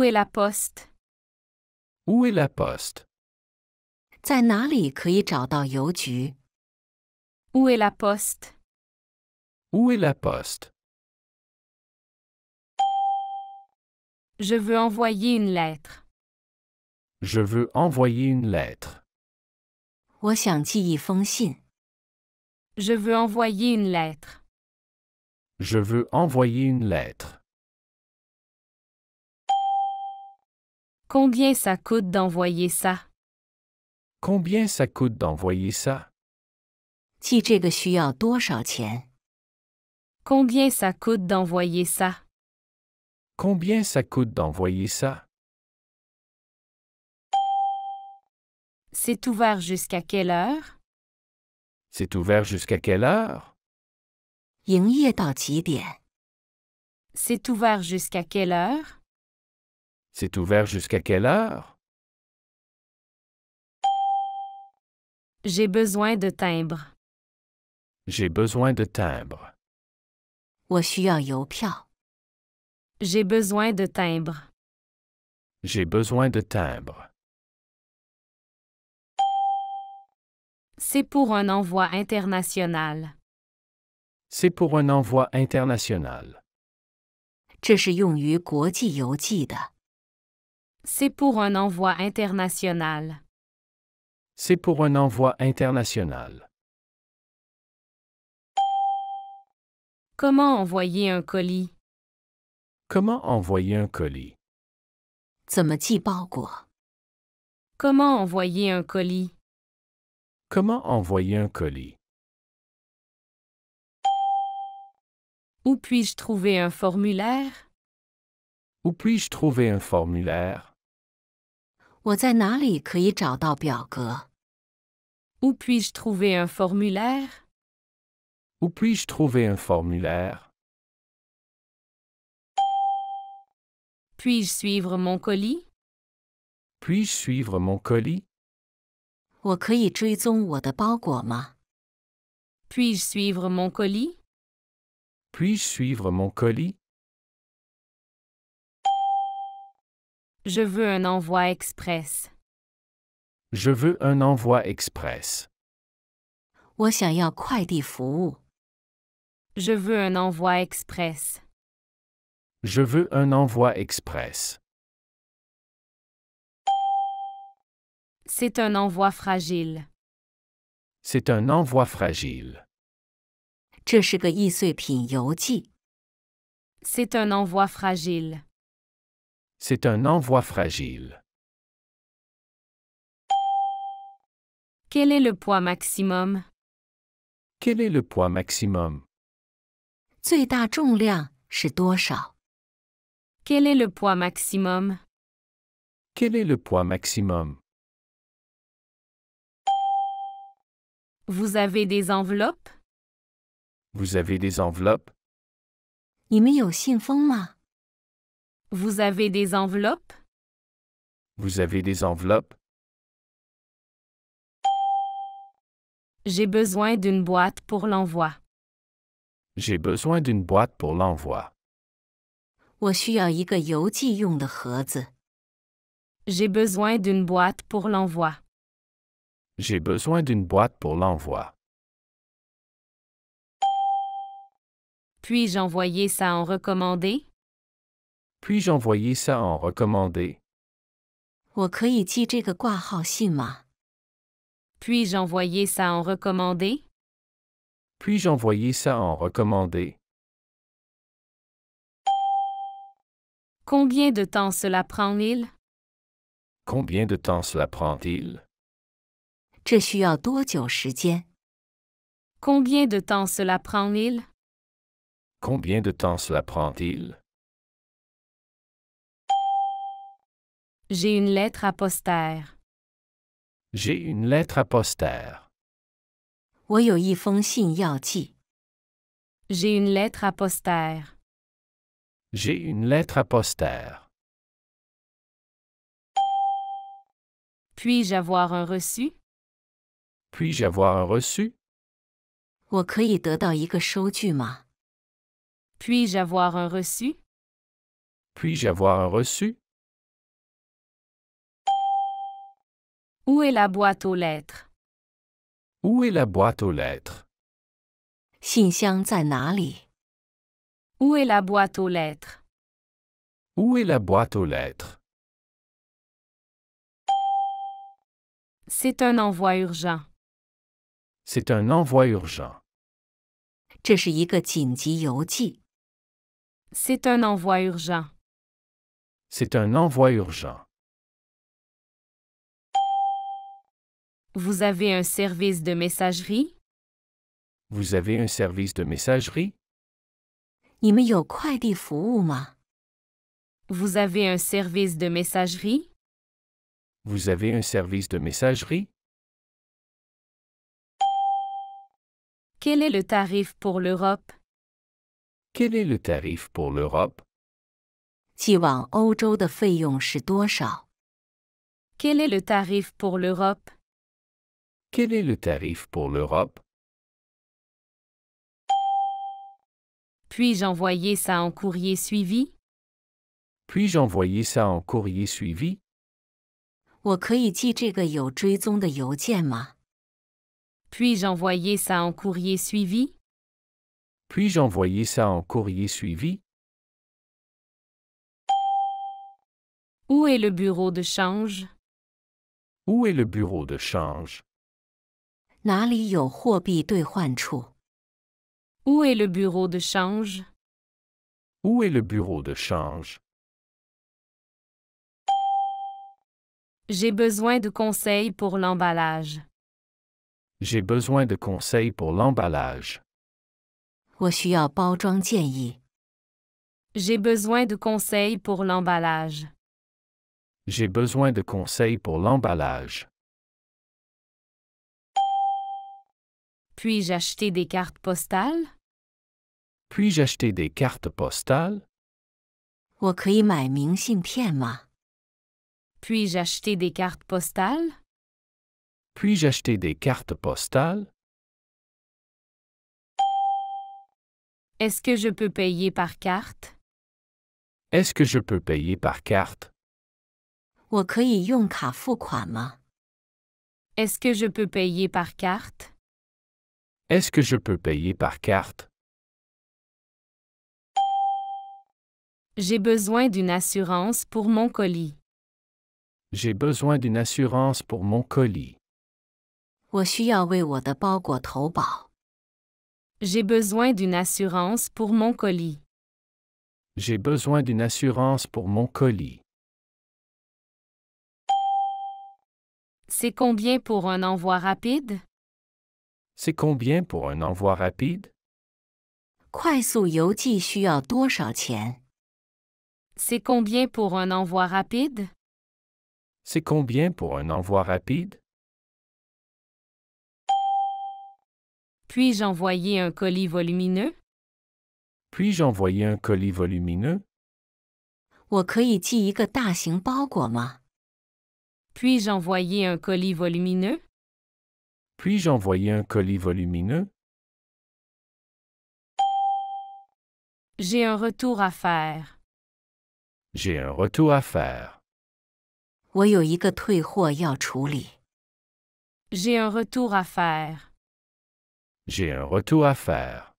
est la poste? Où est la poste? 在哪里可以找到邮局？ Où est la poste? Où est la poste? Je veux envoyer une lettre. Je veux envoyer une lettre. 我想寄一封信。 Je veux envoyer une lettre. Je veux envoyer une lettre. Combien ça coûte d'envoyer ça? Combien ça coûte d'envoyer ça? 寄这个需要多少钱？ Combien ça coûte d'envoyer ça? Combien ça coûte d'envoyer ça? C'est ouvert jusqu'à quelle heure? C'est ouvert jusqu'à quelle heure? 营业到几点？ C'est ouvert jusqu'à quelle heure? C'est ouvert jusqu'à quelle heure? J'ai besoin de timbre. J'ai besoin de timbre. 我需要邮票。 J'ai besoin de timbre. J'ai besoin de timbre. C'est pour un envoi international. C'est pour un envoi international. 这是用于国际邮寄的。 C'est pour un envoi international. C'est pour un envoi international. Comment envoyer un colis? Comment envoyer un colis? 怎么寄包裹？ Comment envoyer un colis? Comment envoyer un colis? Où puis-je trouver un formulaire? Où puis-je trouver un formulaire? 我在哪里可以找到表格？ Où puis-je trouver un formulaire? Où puis-je trouver un formulaire? Puis-je suivre mon colis? Puis-je suivre mon colis? 我可以追踪我的包裹吗？ Puis-je suivre mon colis? Puis-je suivre mon colis? Je veux un envoi express. Je veux un envoi express. 我想要快递服务。 Je veux un envoi express. Je veux un envoi express. C'est un envoi fragile. C'est un envoi fragile. 这是个易碎品邮寄。 C'est un envoi fragile. C'est un envoi fragile. Quel est le poids maximum? Quel est le poids maximum? 最大重量是多少？ Quel est le poids maximum? Quel est le poids maximum? Vous avez des enveloppes? Vous avez des enveloppes? 你们有信封吗？ Vous avez des enveloppes? Vous avez des enveloppes? J'ai besoin d'une boîte pour l'envoi. J'ai besoin d'une boîte pour l'envoi. 我需要一个邮寄用的盒子。 J'ai besoin d'une boîte pour l'envoi. J'ai besoin d'une boîte pour l'envoi. Puis-je envoyer ça en recommandé? Puis-je envoyer ça en recommandé? 我可以寄这个挂号信吗？ Puis-je envoyer ça en recommandé? Puis-je envoyer ça en recommandé? Combien de temps cela prend-il? Combien de temps cela prend-il? 这需要多久时间？ Combien de temps cela prend-il? Combien de temps cela prend-il? J'ai une lettre à postaire. J'ai une lettre à postaire. 我有一封信要寄。 J'ai une lettre à postaire. J'ai une lettre à postaire. Puis-je avoir un reçu? Puis-je avoir un reçu? 我可以得到一个收据吗？ Puis-je avoir un reçu? Puis-je avoir un reçu? Où est la boîte aux lettres? Où est la boîte aux lettres? 信箱在哪里？ Où est la boîte aux lettres? Où est la boîte aux lettres? C'est un envoi urgent. C'est un envoi urgent. 这是一个紧急邮寄。 C'est un envoi urgent. C'est un envoi urgent. Vous avez un service de messagerie? Vous avez un service de messagerie? 你们有快递服务吗？ Vous avez un service de messagerie? Vous avez un service de messagerie? Quel est le tarif pour l'Europe? Quel est le tarif pour l'Europe? 寄往欧洲的费用是多少？ Quel est le tarif pour l'Europe? Quel est le tarif pour l'Europe? Puis-je envoyer ça en courrier suivi? Puis-je envoyer ça en courrier suivi? 我可以寄这个有追踪的邮件吗？ Puis-je envoyer ça en courrier suivi? Puis-je envoyer ça en courrier suivi? Où est le bureau de change? Où est le bureau de change? 哪里有货币兑换处？ Où est le bureau de change? Où est le bureau de change? J'ai besoin de conseils pour l'emballage. J'ai besoin de conseils pour l'emballage. 我需要包装建议。 J'ai besoin de conseils pour l'emballage. J'ai besoin de conseils pour l'emballage. Puis-je acheter des cartes postales? Puis-je acheter des cartes postales? 我可以买明信片吗？ Puis-je acheter des cartes postales? Puis-je acheter des cartes postales? Est-ce que je peux payer par carte? Est-ce que je peux payer par carte? 我可以用卡付款吗？ Est-ce que je peux payer par carte? Est-ce que je peux payer par carte? J'ai besoin d'une assurance pour mon colis. J'ai besoin d'une assurance pour mon colis. 我需要为我的包裹投保。 J'ai besoin d'une assurance pour mon colis. J'ai besoin d'une assurance pour mon colis. C'est combien pour un envoi rapide? C'est combien pour un envoi rapide? 快速邮寄需要多少钱？ C'est combien pour un envoi rapide? C'est combien pour un envoi rapide? Puis-je envoyer un colis volumineux? Puis-je envoyer un colis volumineux? 我可以寄一个大型包裹吗？ Puis-je envoyer un colis volumineux? Puis-je envoyer un colis volumineux? J'ai un retour à faire. J'ai un retour à faire. 我有一个退货要处理。 J'ai un retour à faire. J'ai un retour à faire.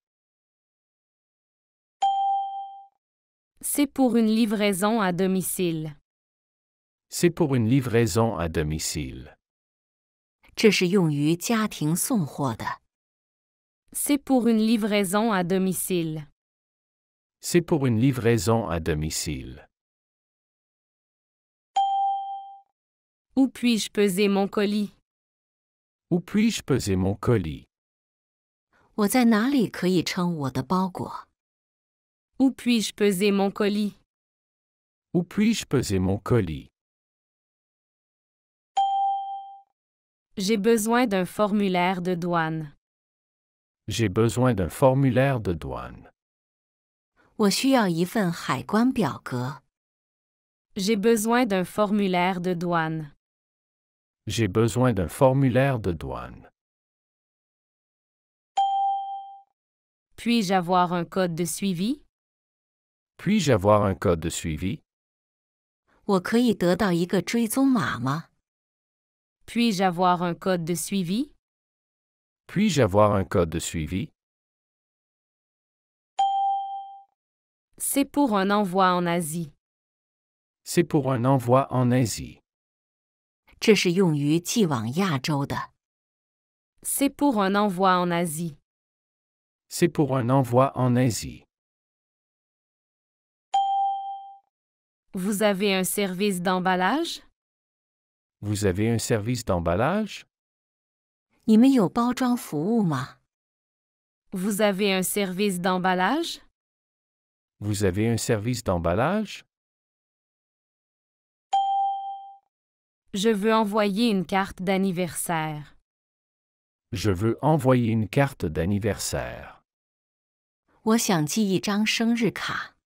C'est pour une livraison à domicile. C'est pour une livraison à domicile. 这是用于家庭送货的。 C'est pour une livraison à domicile. C'est pour une livraison à domicile. Où puis-je peser mon colis? Où puis-je peser mon colis? 我在哪里可以称我的包裹？ Où puis-je peser mon colis? Où puis-je peser mon colis? J'ai besoin d'un formulaire de douane. J'ai besoin d'un formulaire de douane. 我需要一份海关表格。 J'ai besoin d'un formulaire de douane. J'ai besoin d'un formulaire de douane. Puis-je avoir un code de suivi? Puis-je avoir un code de suivi? 我可以得到一个追踪码吗？ Puis-je avoir un code de suivi? Puis-je avoir un code de suivi? C'est pour un envoi en Asie. C'est pour un envoi en Asie. 这是用于寄往亚洲的。 C'est pour un envoi en Asie. C'est pour un envoi en Asie. Vous avez un service d'emballage? Vous avez un service d'emballage? 你们有包装服务吗？ Vous avez un service d'emballage? Vous avez un service d'emballage? Je veux envoyer une carte d'anniversaire. Je veux envoyer une carte d'anniversaire. 我想寄一张生日卡。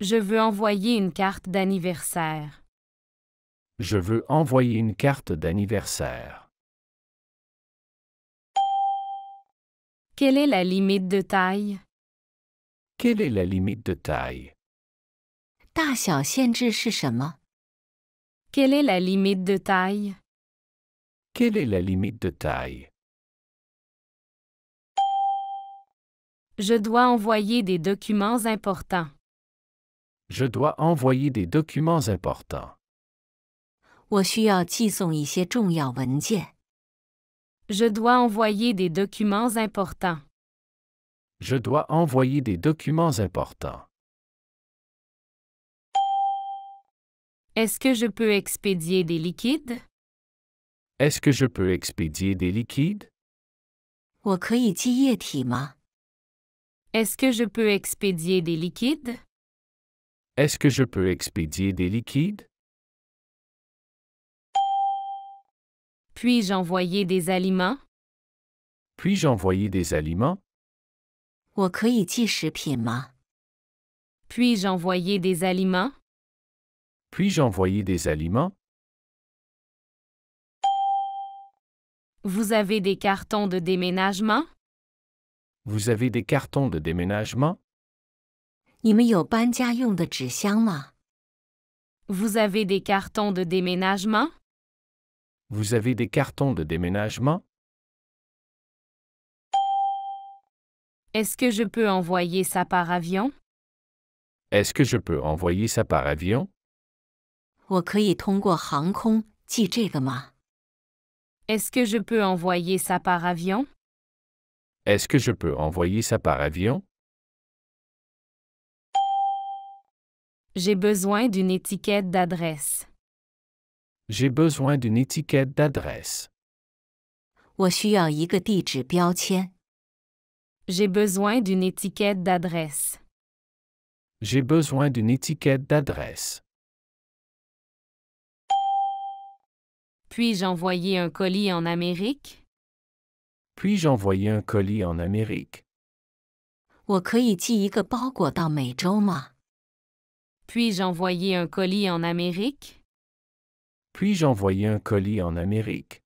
Je veux envoyer une carte d'anniversaire. Je veux envoyer une carte d'anniversaire. Quelle est la limite de taille? Quelle est la limite de taille? 大小限制是什么？ Quelle est la limite de taille? Quelle est la limite de taille? Je dois envoyer des documents importants. Je dois envoyer des documents importants. 我需要寄送一些重要文件。 Je dois envoyer des documents importants. Je dois envoyer des documents importants. Est-ce que je peux expédier des liquides? Est-ce que je peux expédier des liquides? 我可以寄液体吗？ Est-ce que je peux expédier des liquides? Est-ce que je peux expédier des liquides? Puis-je envoyer des aliments? Puis-je envoyer des aliments? 我可以寄食品吗？ Puis-je envoyer des aliments? Puis-je envoyer des aliments? Vous avez des cartons de déménagement? Vous avez des cartons de déménagement? 你们有搬家用的纸箱吗？ Vous avez des cartons de déménagement? Vous avez des cartons de déménagement? Est-ce que je peux envoyer ça par avion? Est-ce que je peux envoyer ça par avion? 我可以通过航空寄这个吗？ Est-ce que je peux envoyer ça par avion? Est-ce que je peux envoyer ça par avion? J'ai besoin d'une étiquette d'adresse. J'ai besoin d'une étiquette d'adresse. 我需要一个地址标签。 J'ai besoin d'une étiquette d'adresse. J'ai besoin d'une étiquette d'adresse. Puis-je envoyer un colis en Amérique? Puis-je envoyer un colis en Amérique? 我可以寄一个包裹到美洲吗？ Puis-je envoyer un colis en Amérique? Puis-je envoyer un colis en Amérique?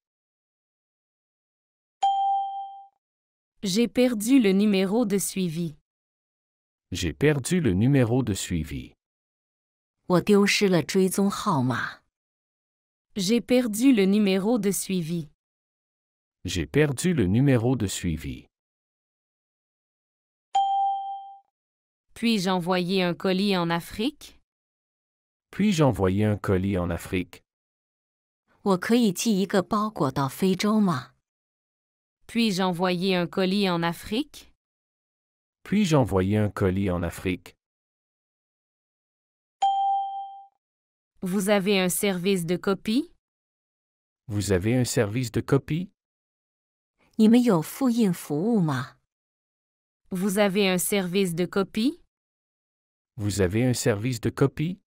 J'ai perdu le numéro de suivi. J'ai perdu le numéro de suivi. 我丢失了追踪号码。 J'ai perdu le numéro de suivi. J'ai perdu le numéro de suivi. Puis-je envoyer un colis en Afrique? Puis-je envoyer un colis en Afrique? 我可以寄一个包裹到非洲吗？ Puis-je envoyer un colis en Afrique? Puis-je envoyer un colis en Afrique? Vous avez un service de copie? Vous avez un service de copie? 你们有复印服务吗？ Vous avez un service de copie? Vous avez un service de copie?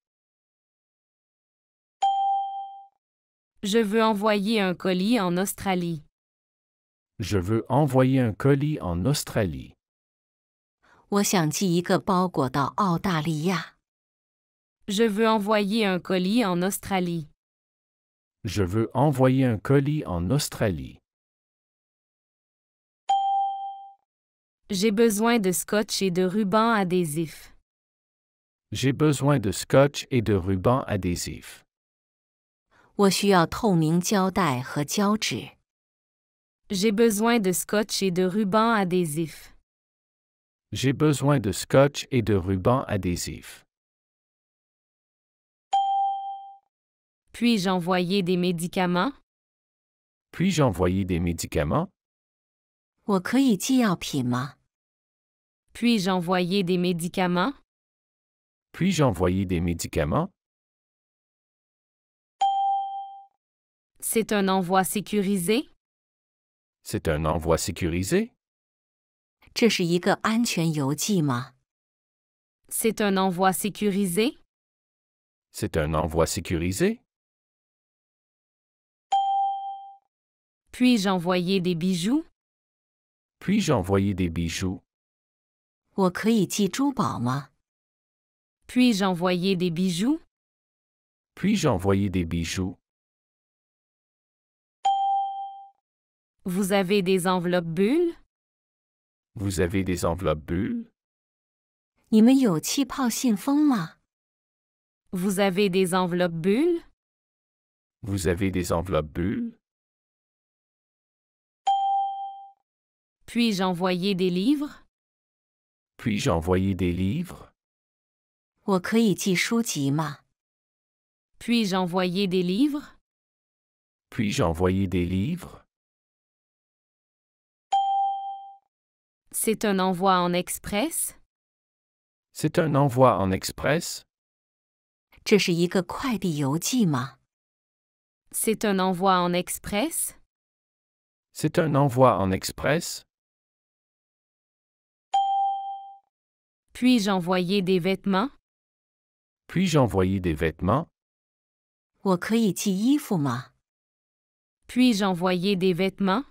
Je veux envoyer un colis en Australie. Je veux envoyer un colis en Australie. 我想寄一个包裹到澳大利亚。 Je veux envoyer un colis en Australie. Je veux envoyer un colis en Australie. J'ai besoin de scotch et de ruban adhésif. J'ai besoin de scotch et de ruban adhésif. 我需要透明胶带和胶纸。J'ai besoin de scotch et de ruban adhésif. J'ai besoin de scotch et de ruban adhésif. Puis-je envoyer des médicaments? Puis-je envoyer des médicaments? 我可以寄药品吗？ Puis-je envoyer des médicaments? Puis-je envoyer des médicaments? C'est un envoi sécurisé? C'est un envoi sécurisé? 这是一个安全邮寄吗？ C'est un envoi sécurisé? C'est un envoi sécurisé? Puis-je envoyer des bijoux? Puis-je envoyer des bijoux? 我可以寄珠宝吗？ Puis-je envoyer des bijoux? Puis-je envoyer des bijoux? Vous avez des enveloppes bulles? Vous avez des enveloppes bulles? 你们有气泡信封吗？ Vous avez des enveloppes bulles? Vous avez des enveloppes bulles? Puis-je envoyer des livres? Puis-je envoyer des livres? 我可以寄书籍吗？ Puis-je envoyer des livres? Puis-je envoyer des livres? C'est un envoi en express? C'est un envoi en express? 这是一个快递邮寄吗？ C'est un envoi en express? C'est un envoi en express? Puis-je envoyer des vêtements? Puis-je envoyer des vêtements? 我可以寄衣服吗？ Puis-je envoyer des vêtements?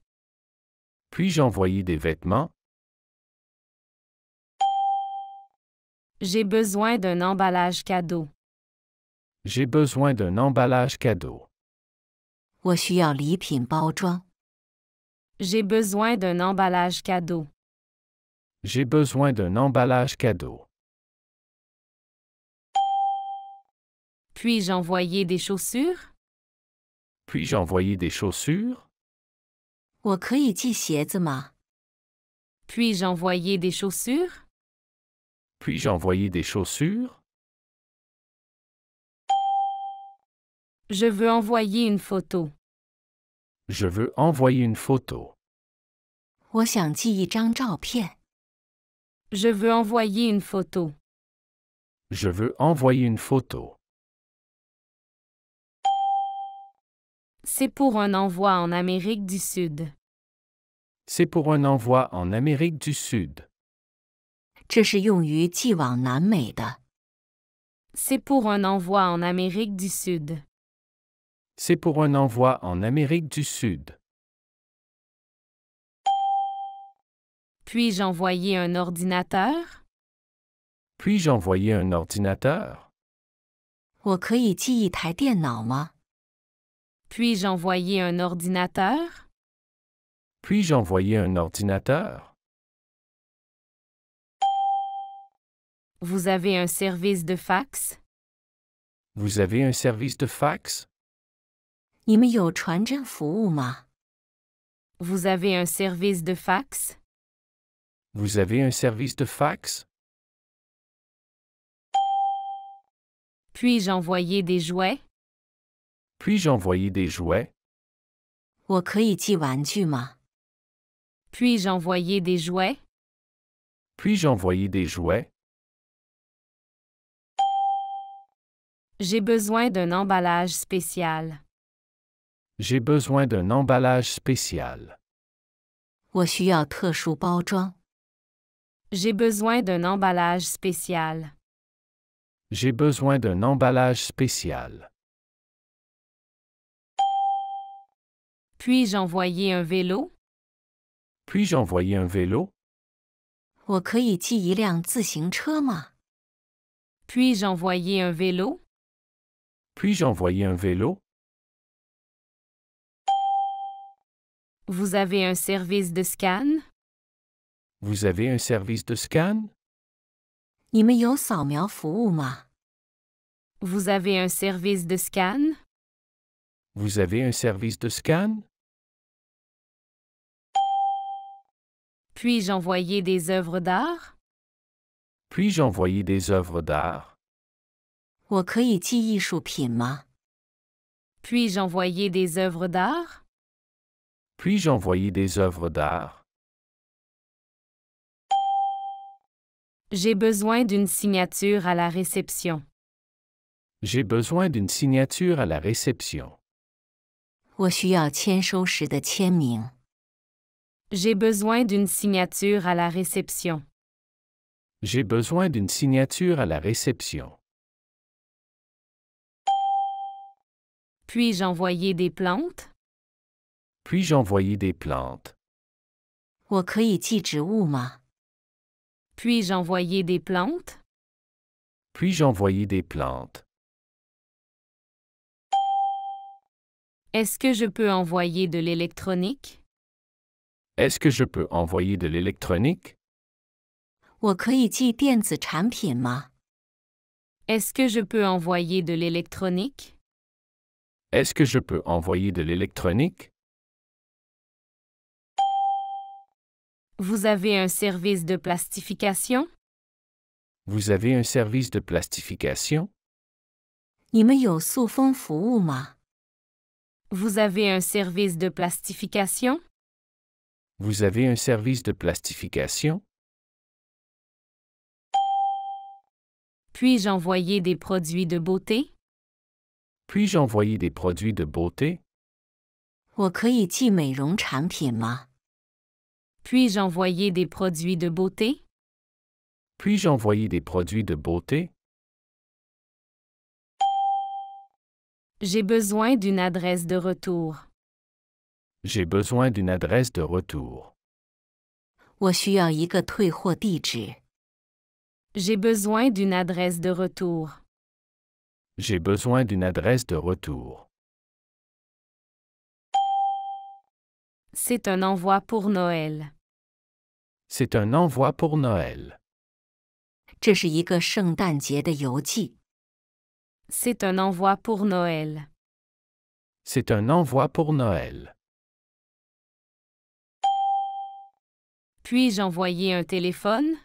Puis-je envoyer des vêtements? J'ai besoin d'un emballage cadeau. J'ai besoin d'un emballage cadeau. 我需要礼品包装。 J'ai besoin d'un emballage cadeau. J'ai besoin d'un emballage cadeau. Puis-je envoyer des chaussures? Puis-je envoyer des chaussures? 我可以寄鞋子吗？ Puis-je envoyer des chaussures? Puis-je envoyer des chaussures? Je veux envoyer une photo. Je veux envoyer une photo. 我想寄一张照片。 Je veux envoyer une photo. Je veux envoyer une photo. C'est pour un envoi en Amérique du Sud. C'est pour un envoi en Amérique du Sud. 这是用于寄往南美的。 C'est pour un envoi en Amérique du Sud. C'est pour un envoi en Amérique du Sud. Puis-je envoyer un ordinateur? Puis-je envoyer un ordinateur? 我可以寄一台电脑吗？ Puis-je envoyer un ordinateur? Puis-je envoyer un ordinateur? Vous avez un service de fax? Vous avez un service de fax? 你们有传真服务吗？ Vous avez un service de fax? Vous avez un service de fax? Puis-je envoyer des jouets? Puis-je envoyer des jouets? 我可以寄玩具吗？ Puis-je envoyer des jouets? Puis-je envoyer des jouets? J'ai besoin d'un emballage spécial. J'ai besoin d'un emballage spécial. 我需要特殊包装。 J'ai besoin d'un emballage spécial. J'ai besoin d'un emballage spécial. Puis-je envoyer un vélo? Puis-je envoyer un vélo? 我可以寄一辆自行车吗？ Puis-je envoyer un vélo? Puis-je envoyer un vélo? Vous avez un service de scan? Vous avez un service de scan? 你们有扫描服务吗？ Vous avez un service de scan? Vous avez un service de scan? Puis-je envoyer des œuvres d'art? Puis-je envoyer des œuvres d'art? 我可以寄艺术品吗？ Puis-je envoyer des œuvres d'art? Puis-je envoyer des œuvres d'art? J'ai besoin d'une signature à la réception. J'ai besoin d'une signature à la réception. 我需要签收时的签名。 J'ai besoin d'une signature à la réception. J'ai besoin d'une signature à la réception. Puis-je envoyer des plantes? Puis-je envoyer des plantes? 我可以寄植物吗？ Puis-je envoyer des plantes? Puis-je envoyer des plantes? Est-ce que je peux envoyer de l'électronique? Est-ce que je peux envoyer de l'électronique? 我可以寄电子产品吗？ Est-ce que je peux envoyer de l'électronique? Est-ce que je peux envoyer de l'électronique? Vous avez un service de plastification? Vous avez un service de plastification? 你们有塑封服务吗？ Vous avez un service de plastification? Vous avez un service de plastification? Puis-je envoyer des produits de beauté? Puis-je envoyer des produits de beauté? 我可以寄美容产品吗？ Puis-je envoyer des produits de beauté? Puis-je envoyer des produits de beauté? J'ai besoin d'une adresse de retour. J'ai besoin d'une adresse de retour. 我需要一个退货地址。 J'ai besoin d'une adresse de retour. J'ai besoin d'une adresse de retour. C'est un envoi pour Noël. C'est un envoi pour Noël. 这是一个圣诞节的邮寄。 C'est un envoi pour Noël. C'est un envoi pour Noël. Puis-je envoyer un téléphone?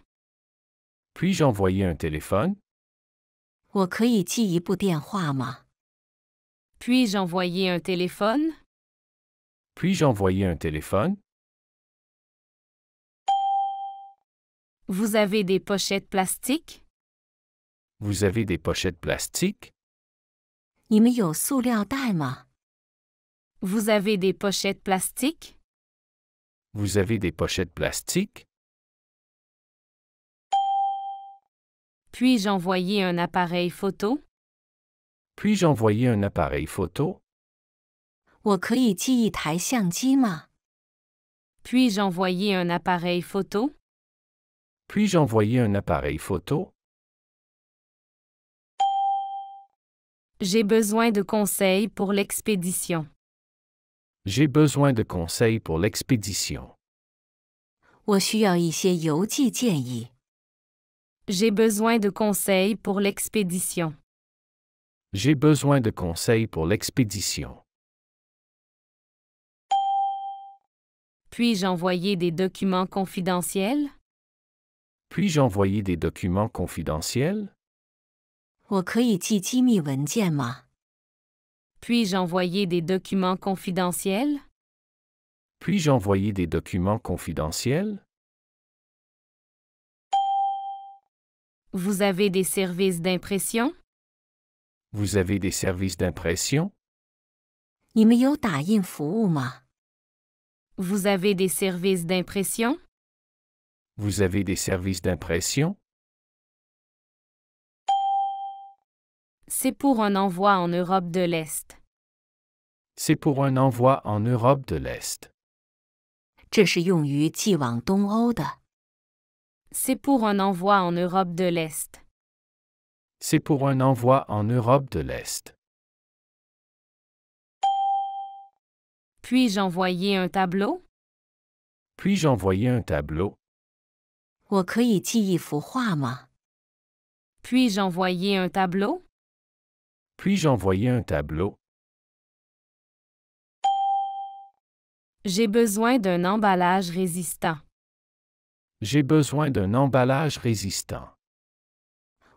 Puis-je envoyer un téléphone? 我可以寄一部电话吗？ Puis-je envoyer un téléphone? Puis-je envoyer un téléphone? Vous avez des pochettes plastiques? Vous avez des pochettes plastiques? 你们有塑料袋吗？ Vous avez des pochettes plastiques? Vous avez des pochettes plastiques? Puis-je envoyer un appareil photo? Puis-je envoyer un appareil photo? 我可以寄一台相机吗？ Puis-je envoyer un appareil photo? Puis-je envoyer un appareil photo? J'ai besoin de conseils pour l'expédition. J'ai besoin de conseils pour l'expédition. 我需要一些邮寄建议。 J'ai besoin de conseils pour l'expédition. J'ai besoin de conseils pour l'expédition. Puis-je envoyer des documents confidentiels? Puis-je envoyer des documents confidentiels? 我可以寄机密文件吗？ Puis-je envoyer des documents confidentiels? Puis-je envoyer des documents confidentiels? Vous avez des services d'impression? Vous avez des services d'impression? 你们有打印服务吗？ Vous avez des services d'impression? Vous avez des services d'impression? C'est pour un envoi en Europe de l'Est. C'est pour un envoi en Europe de l'Est. 这是用于寄往东欧的。 C'est pour un envoi en Europe de l'Est. C'est pour un envoi en Europe de l'Est. Puis-je envoyer un tableau? Puis-je envoyer un tableau? 我可以寄一幅画吗？ Puis-je envoyer un tableau? Puis-je envoyer un tableau? J'ai besoin d'un emballage résistant. J'ai besoin d'un emballage résistant.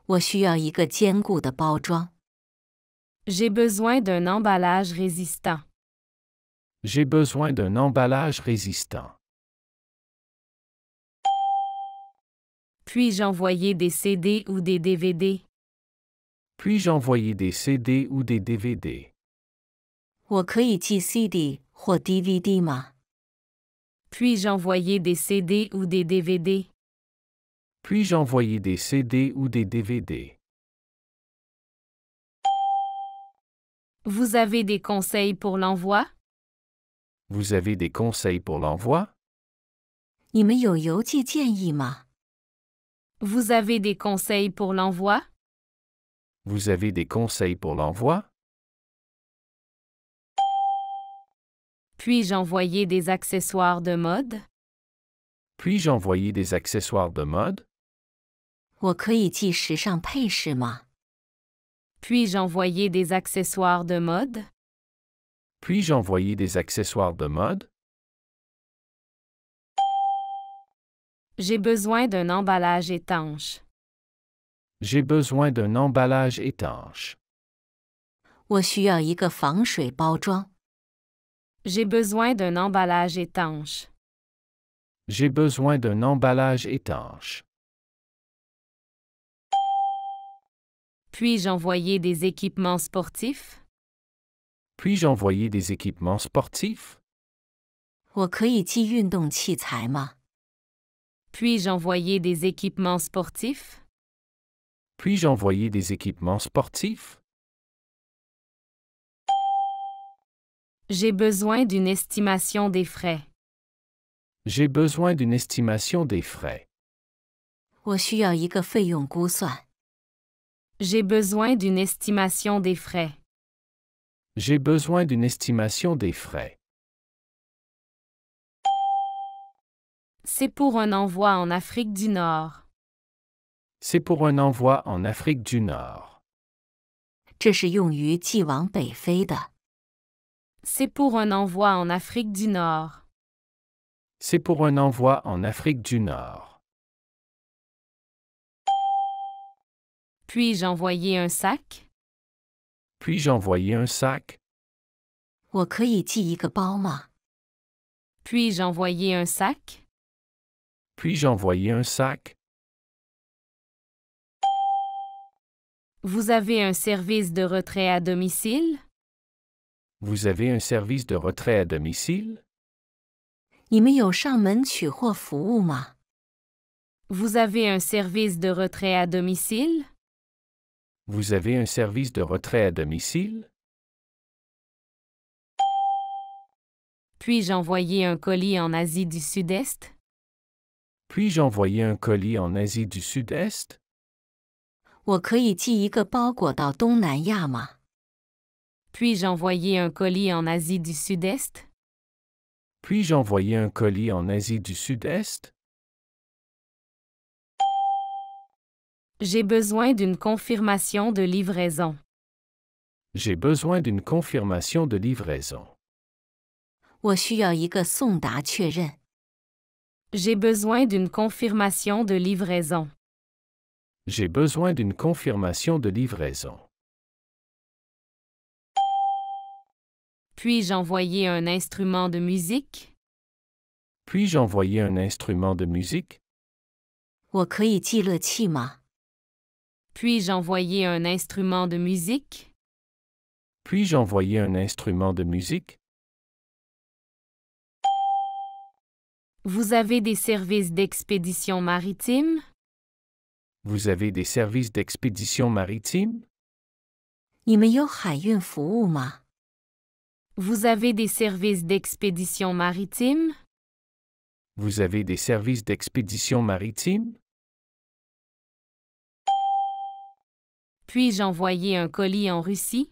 我需要一个坚固的包装。J'ai besoin d'un emballage résistant. J'ai besoin d'un emballage résistant. Puis-je envoyer des CD ou des DVD? Puis-je envoyer des CD ou des DVD? 我可以寄 CD 或 DVD 吗？ Puis-je envoyer des CD ou des DVD? Puis-je envoyer des CD ou des DVD? Vous avez des conseils pour l'envoi? Vous avez des conseils pour l'envoi? 你们有邮寄建议吗？ Vous avez des conseils pour l'envoi? Vous avez des conseils pour l'envoi? Puis-je envoyer des accessoires de mode? Puis-je envoyer des accessoires de mode? 我可以寄时尚配饰吗？ Puis-je envoyer des accessoires de mode? Puis-je envoyer des accessoires de mode? J'ai besoin d'un emballage étanche. J'ai besoin d'un emballage étanche. 我需要一个防水包装。 J'ai besoin d'un emballage étanche. J'ai besoin d'un emballage étanche. Puis-je envoyer des équipements sportifs? Puis-je envoyer des équipements sportifs? 我可以寄运动器材吗？ Puis-je envoyer des équipements sportifs? Puis-je envoyer des équipements sportifs? J'ai besoin d'une estimation des frais. J'ai besoin d'une estimation des frais. 我需要一个费用估算。 J'ai besoin d'une estimation des frais. J'ai besoin d'une estimation des frais. C'est pour un envoi en Afrique du Nord. C'est pour un envoi en Afrique du Nord. 这是用于寄往北非的。 C'est pour un envoi en Afrique du Nord. C'est pour un envoi en Afrique du Nord. Puis-je envoyer un sac? Puis-je envoyer un sac? 我可以寄一个包吗？ Puis-je envoyer un sac? Puis-je envoyer un sac? Vous avez un service de retrait à domicile? Vous avez un service de retrait à domicile? 你们有上门取货服务吗？ Vous avez un service de retrait à domicile? Vous avez un service de retrait à domicile? Puis-je envoyer un colis en Asie du Sud-Est? Puis-je envoyer un colis en Asie du Sud-Est? 我可以寄一个包裹到东南亚吗？ Puis-je envoyer un colis en Asie du Sud-Est? Puis-je envoyer un colis en Asie du Sud-Est? J'ai besoin d'une confirmation de livraison. J'ai besoin d'une confirmation de livraison. 我需要一个送达确认。 J'ai besoin d'une confirmation de livraison. J'ai besoin d'une confirmation de livraison. Puis-je envoyer un instrument de musique? Puis-je envoyer un instrument de musique? 我可以寄乐器吗？ Puis-je envoyer un instrument de musique? Puis-je envoyer un instrument de musique? Vous avez des services d'expédition maritime? Vous avez des services d'expédition maritime? 你们有海运服务吗？ Vous avez des services d'expédition maritime? Vous avez des services d'expédition maritime? Puis-je envoyer un colis en Russie?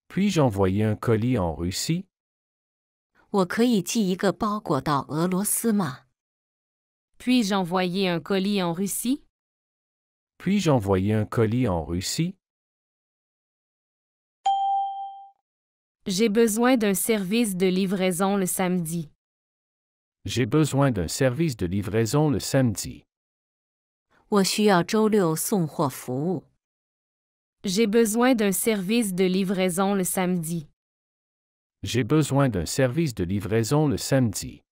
Puis-je envoyer un colis en Russie? 我可以寄一个包裹到俄罗斯吗？ Puis-je envoyer un colis en Russie? Puis-je envoyer un colis en Russie? J'ai besoin d'un service de livraison le samedi. J'ai besoin d'un service de livraison le samedi. 我需要周六送货服务。 J'ai besoin d'un service de livraison le samedi. J'ai besoin d'un service de livraison le samedi.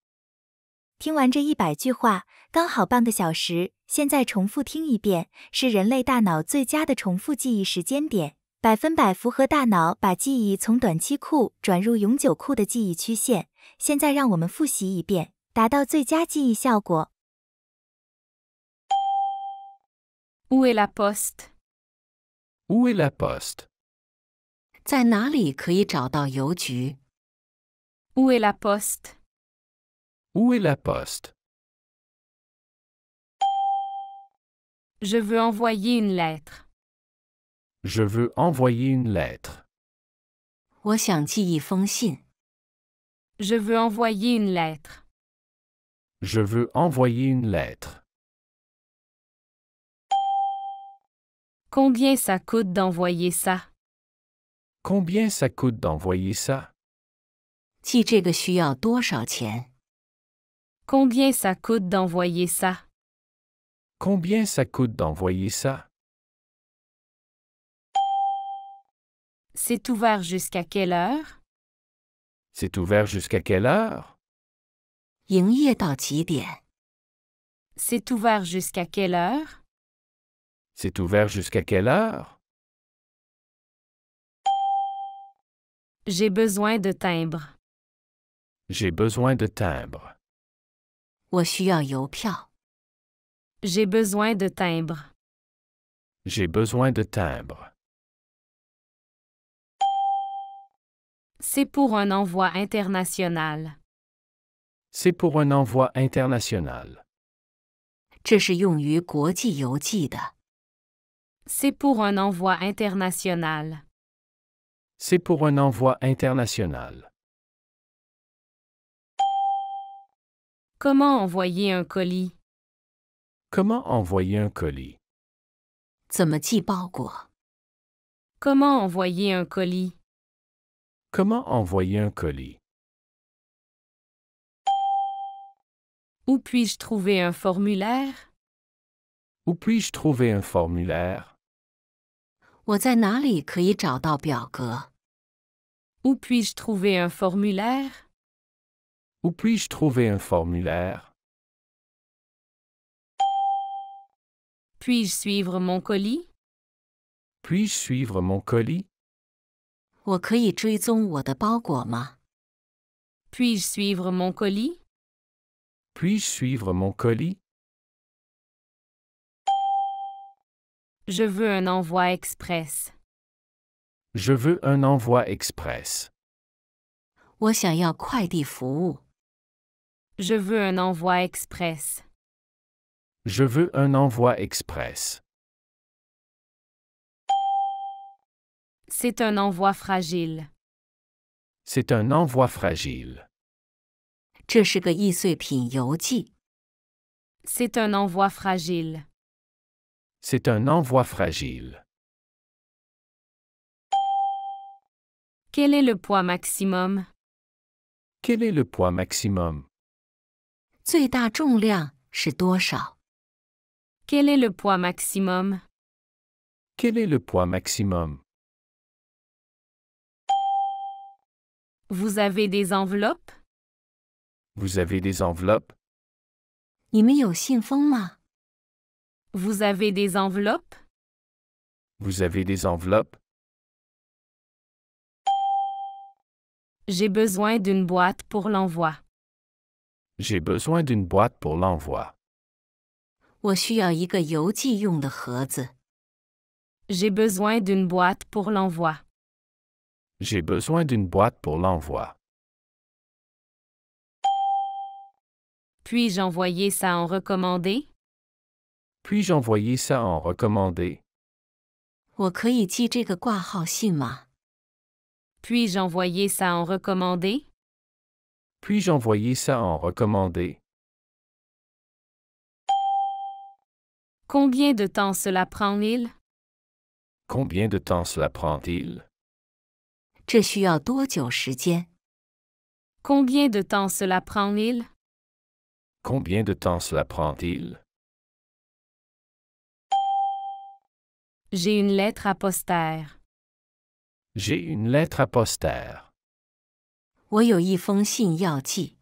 听完这100句话，刚好半个小时。现在重复听一遍，是人类大脑最佳的重复记忆时间点，100%符合大脑把记忆从短期库转入永久库的记忆曲线。现在让我们复习一遍，达到最佳记忆效果。 Où est la poste? Où est la poste? 在哪里可以找到邮局？ Où est la poste? Où est la poste? Je veux envoyer une lettre. Je veux envoyer une lettre. 我想寄一封信。 Je veux envoyer une lettre. Je veux envoyer une lettre. Combien ça coûte d'envoyer ça? Combien ça coûte d'envoyer ça? 寄这个需要多少钱？ Combien ça coûte d'envoyer ça? Combien ça coûte d'envoyer ça? C'est ouvert jusqu'à quelle heure? C'est ouvert jusqu'à quelle heure? 营业到几点？ C'est ouvert jusqu'à quelle heure? C'est ouvert jusqu'à quelle heure? J'ai besoin de timbre. J'ai besoin de timbre. 我需要邮票。 J'ai besoin de timbre. J'ai besoin de timbre. C'est pour un envoi international. C'est pour un envoi international. 这是用于国际邮寄的。 C'est pour un envoi international. C'est pour un envoi international. Comment envoyer un colis? Comment envoyer un colis? 怎么寄包裹？ Comment envoyer un colis? Comment envoyer un colis? Où puis-je trouver un formulaire? Où puis-je trouver un formulaire? 我在哪里可以找到表格？ Où puis-je trouver un formulaire? Où puis-je trouver un formulaire? Puis-je suivre mon colis? Puis-je suivre mon colis? 我可以追踪我的包裹吗？ Puis-je suivre mon colis? Puis-je suivre mon colis? Je veux un envoi express. Je veux un envoi express. 我想要快递服务。 Je veux un envoi express. Je veux un envoi express. C'est un envoi fragile. C'est un envoi fragile. 这是个易碎品邮寄。 C'est un envoi fragile. C'est un envoi fragile. Quel est le poids maximum? Quel est le poids maximum? 最大重量是多少？ Quel est le poids maximum? Quel est le poids maximum? Vous avez des enveloppes? Vous avez des enveloppes? 你们有信封吗？ Vous avez des enveloppes? Vous avez des enveloppes? J'ai besoin d'une boîte pour l'envoi. J'ai besoin d'une boîte pour l'envoi. 我需要一个邮寄用的盒子。 J'ai besoin d'une boîte pour l'envoi. J'ai besoin d'une boîte pour l'envoi. Puis-je envoyer ça en recommandé? Puis-je envoyer ça en recommandé? 我可以寄这个挂号信吗？ Puis-je envoyer ça en recommandé? Puis-je envoyer ça en recommandé? Combien de temps cela prend-il? Combien de temps cela prend-il? 这需要多久时间？ Combien de temps cela prend-il? Combien de temps cela prend-il? J'ai une lettre à poster. J'ai une lettre à poster. 我有一封信要寄。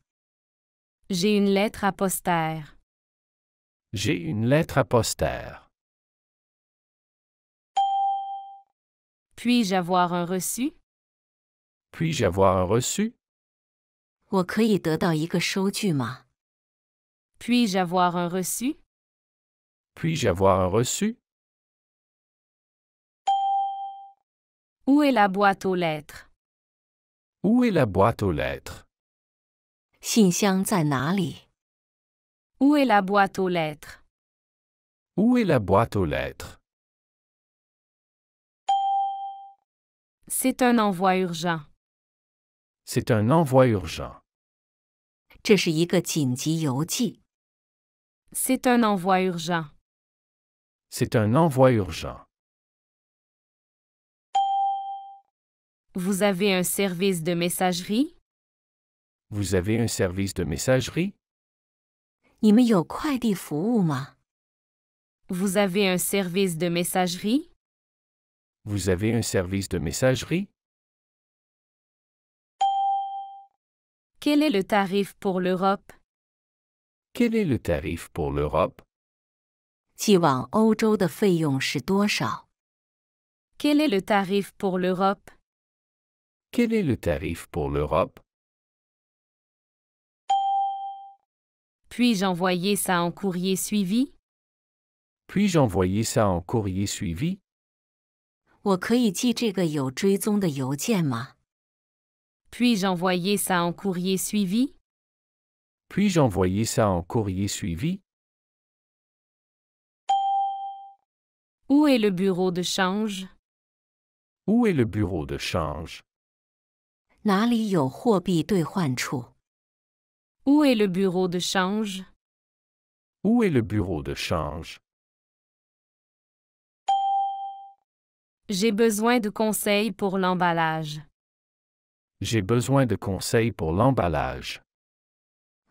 J'ai une lettre à poster. J'ai une lettre à poster. Puis-je avoir un reçu? Puis-je avoir un reçu? 我可以得到一个收据吗？ Puis-je avoir un reçu? Puis-je avoir un reçu? Où est la boîte aux lettres? Où est la boîte aux lettres? 信箱在哪里？ Où est la boîte aux lettres? Où est la boîte aux lettres? C'est un envoi urgent. C'est un envoi urgent. 这是一个紧急邮寄。 C'est un envoi urgent. C'est un envoi urgent. Vous avez un service de messagerie? Vous avez un service de messagerie? 你们有快递服务吗？ Vous avez un service de messagerie? Vous avez un service de messagerie? Quel est le tarif pour l'Europe? Quel est le tarif pour l'Europe? 寄往欧洲的费用是多少？ Quel est le tarif pour l'Europe? Quel est le tarif pour l'Europe? Puis-je envoyer ça en courrier suivi? Puis-je envoyer ça en courrier suivi? 我可以寄这个有追踪的邮件吗？ Puis-je envoyer ça en courrier suivi? Puis-je envoyer ça en courrier suivi? Où est le bureau de change? Où est le bureau de change? 哪里有货币兑换处？ Où est le bureau de change? Où est le bureau de change? J'ai besoin de conseils pour l'emballage. J'ai besoin de conseils pour l'emballage.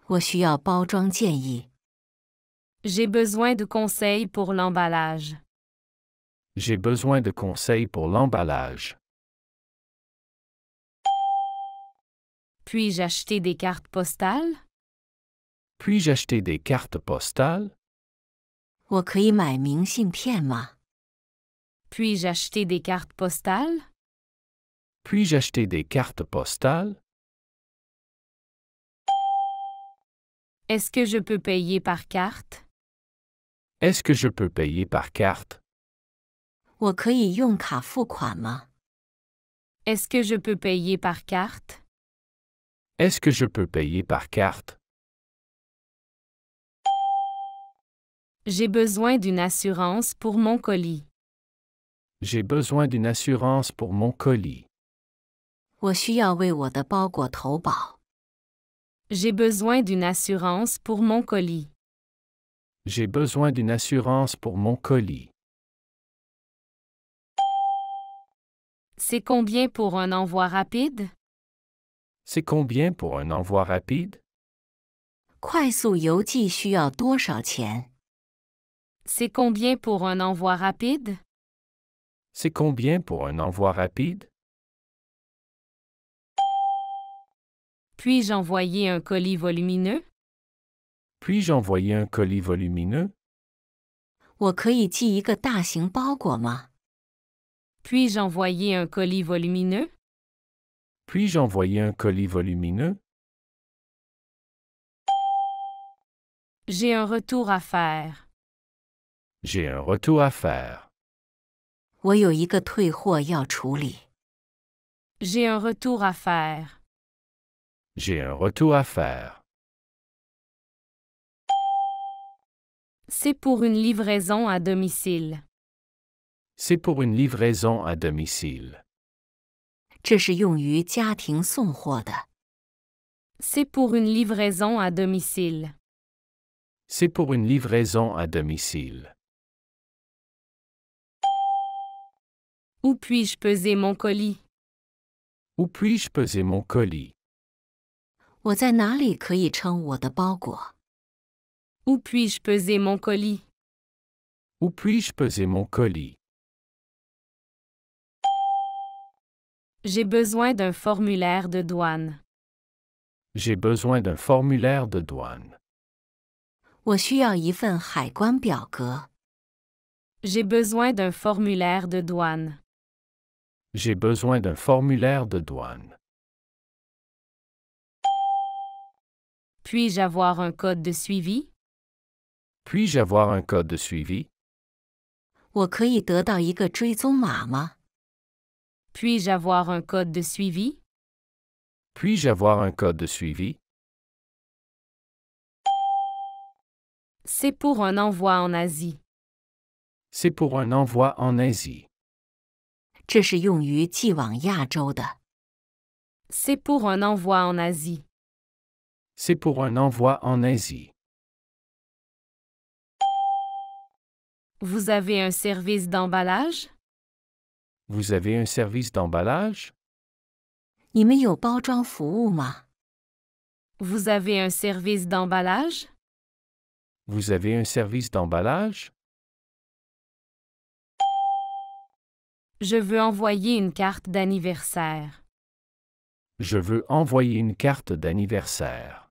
我需要包装建议。 J'ai besoin de conseils pour l'emballage. J'ai besoin de conseils pour l'emballage. Puis-je acheter des cartes postales? Puis-je acheter des cartes postales? 我可以买明信片吗？ Puis-je acheter des cartes postales? Puis-je acheter des cartes postales? Est-ce que je peux payer par carte? Est-ce que je peux payer par carte? 我可以用卡付款吗？ Est-ce que je peux payer par carte? Est-ce que je peux payer par carte? J'ai besoin d'une assurance pour mon colis. J'ai besoin d'une assurance pour mon colis. 我需要为我的包裹投保。 J'ai besoin d'une assurance pour mon colis. J'ai besoin d'une assurance pour mon colis. C'est combien pour un envoi rapide? C'est combien pour un envoi rapide? 快速邮寄需要多少钱？ C'est combien pour un envoi rapide? C'est combien pour un envoi rapide? Puis-je envoyer un colis volumineux? Puis-je envoyer un colis volumineux? 我可以寄一个大型包裹吗？ Puis-je envoyer un colis volumineux? Puis-je envoyer un colis volumineux? J'ai un retour à faire. J'ai un retour à faire. 我有一个退货要处理。 J'ai un retour à faire. J'ai un retour à faire. C'est pour une livraison à domicile. C'est pour une livraison à domicile. 这是用于家庭送货的。 C'est pour une livraison à domicile. C'est pour une livraison à domicile. Où puis-je peser mon colis? Où puis-je poser mon colis? 我在哪里可以称我的包裹？ Où puis-je peser mon colis? Où puis-je poser mon colis? J'ai besoin d'un formulaire de douane. J'ai besoin d'un formulaire de douane. 我需要一份海关表格。 J'ai besoin d'un formulaire de douane. J'ai besoin d'un formulaire de douane. Puis-je avoir un code de suivi? Puis-je avoir un code de suivi? 我可以得到一个追踪码吗？ Puis-je avoir un code de suivi? Puis-je avoir un code de suivi? C'est pour un envoi en Asie. C'est pour un envoi en Asie. 这是用于寄往亚洲的。 C'est pour un envoi en Asie. C'est pour un envoi en Asie. Vous avez un service d'emballage? Vous avez un service d'emballage? 你们有包装服务吗？ Vous avez un service d'emballage? Vous avez un service d'emballage? Je veux envoyer une carte d'anniversaire. Je veux envoyer une carte d'anniversaire.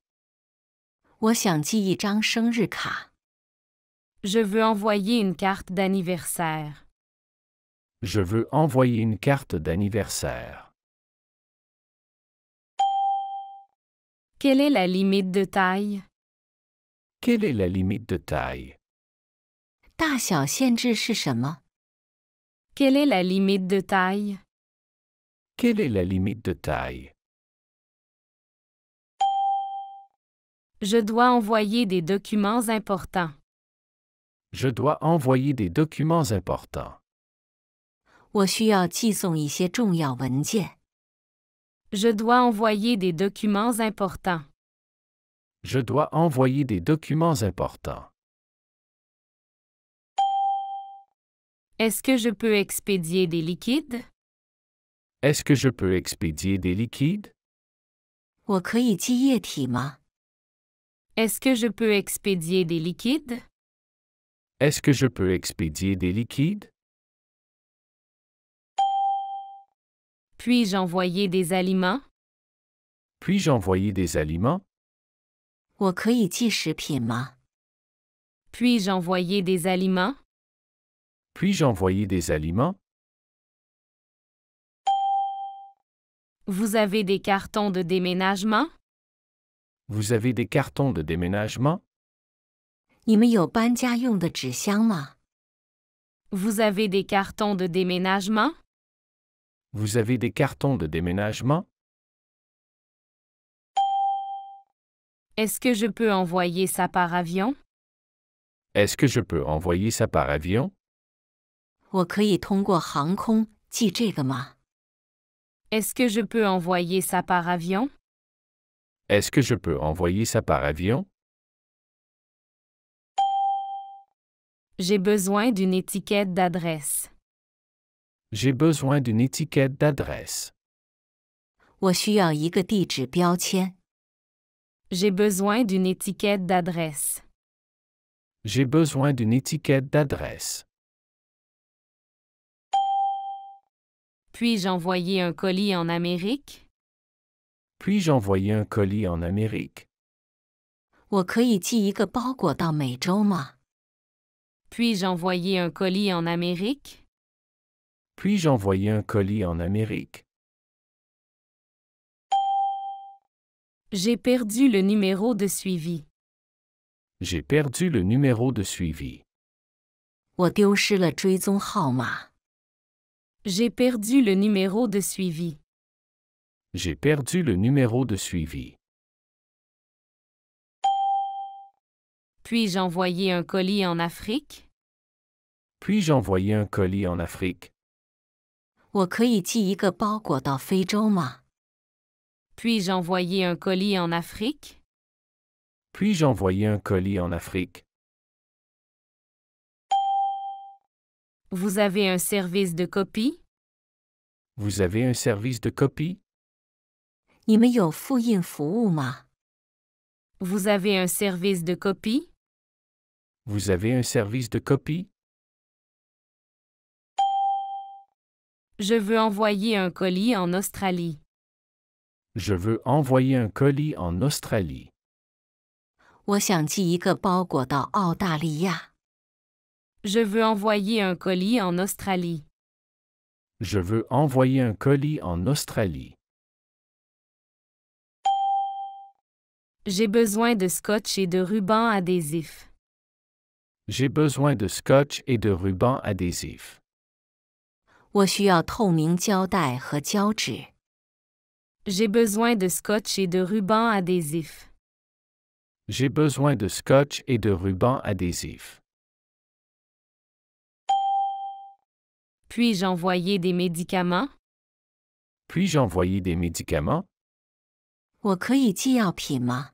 我想寄一张生日卡。 Je veux envoyer une carte d'anniversaire. Je veux envoyer une carte d'anniversaire. Quelle est la limite de taille? Quelle est la limite de taille? 大小限制是什么？ Quelle est la limite de taille? Quelle est la limite de taille? Je dois envoyer des documents importants. Je dois envoyer des documents importants. 我需要寄送一些重要文件。 Je dois envoyer des documents importants. Je dois envoyer des documents importants. Est-ce que je peux expédier des liquides? Est-ce que je peux expédier des liquides? 我可以寄液体吗？ Est-ce que je peux expédier des liquides? Est-ce que je peux expédier des liquides? Puis-je envoyer des aliments? Puis-je envoyer des aliments? 我可以寄食品吗？ Puis-je envoyer des aliments? Puis-je envoyer des aliments? Vous avez des cartons de déménagement? Vous avez des cartons de déménagement? 你们有搬家用的纸箱吗？ Vous avez des cartons de déménagement? Vous avez des cartons de déménagement? Est-ce que je peux envoyer ça par avion? Est-ce que je peux envoyer ça par avion? 我可以通过航空寄这个吗？ Est-ce que je peux envoyer ça par avion? Est-ce que je peux envoyer ça par avion? J'ai besoin d'une étiquette d'adresse. J'ai besoin d'une étiquette d'adresse. 我需要一个地址标签。 J'ai besoin d'une étiquette d'adresse. J'ai besoin d'une étiquette d'adresse. Puis-je envoyer un colis en Amérique? Puis-je envoyer un colis en Amérique? 我可以寄一个包裹到美洲吗？ Puis-je envoyer un colis en Amérique? Puis-je envoyer un colis en Amérique? J'ai perdu le numéro de suivi. J'ai perdu le numéro de suivi. 我丢失了追踪号码。 J'ai perdu le numéro de suivi. J'ai perdu le numéro de suivi. Puis-je envoyer un colis en Afrique? Puis-je envoyer un colis en Afrique? 我可以寄一个包裹到非洲吗？ Puis-je envoyer un colis en Afrique? Puis-je envoyer un colis en Afrique? Vous avez un service de copie? Vous avez un service de copie? 你们有复印服务吗？ Vous avez un service de copie? Vous avez un service de copie? Je veux envoyer un colis en Australie. Je veux envoyer un colis en Australie. 我想寄一个包裹到澳大利亚。 Je veux envoyer un colis en Australie. Je veux envoyer un colis en Australie. J'ai besoin de scotch et de ruban adhésif. J'ai besoin de scotch et de ruban adhésif. 我需要透明胶带和胶纸。 J'ai besoin de scotch et de ruban adhésif. J'ai besoin de scotch et de ruban adhésif. Puis-je envoyer des médicaments? Puis-je envoyer des médicaments? 我可以寄药品吗？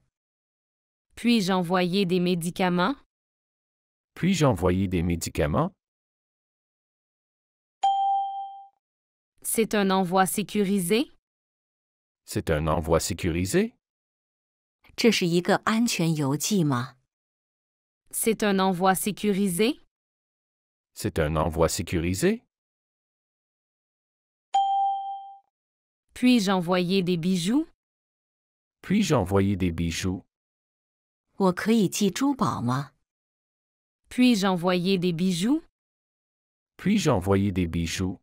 Puis-je envoyer des médicaments? Puis-je envoyer des médicaments? C'est un envoi sécurisé? C'est un envoi sécurisé? 这是一个安全邮寄吗？ C'est un envoi sécurisé? C'est un envoi sécurisé? Puis-je envoyer des bijoux? Puis-je envoyer des bijoux? 我可以寄珠宝吗？ Puis-je envoyer des bijoux? Puis-je envoyer des bijoux?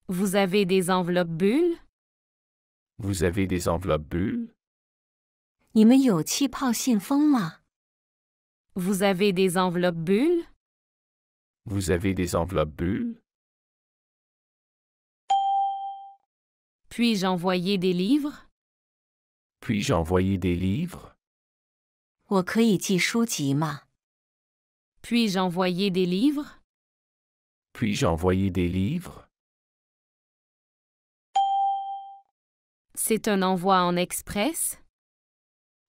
Vous avez des enveloppes bulles? Vous avez des enveloppes bulles? 你们有气泡信封吗？ Vous avez des enveloppes bulles? Vous avez des enveloppes bulles? Puis-je envoyer des livres? Puis-je envoyer des livres? 我可以寄书籍吗？ Puis-je envoyer des livres? Puis-je envoyer des livres? C'est un envoi en express?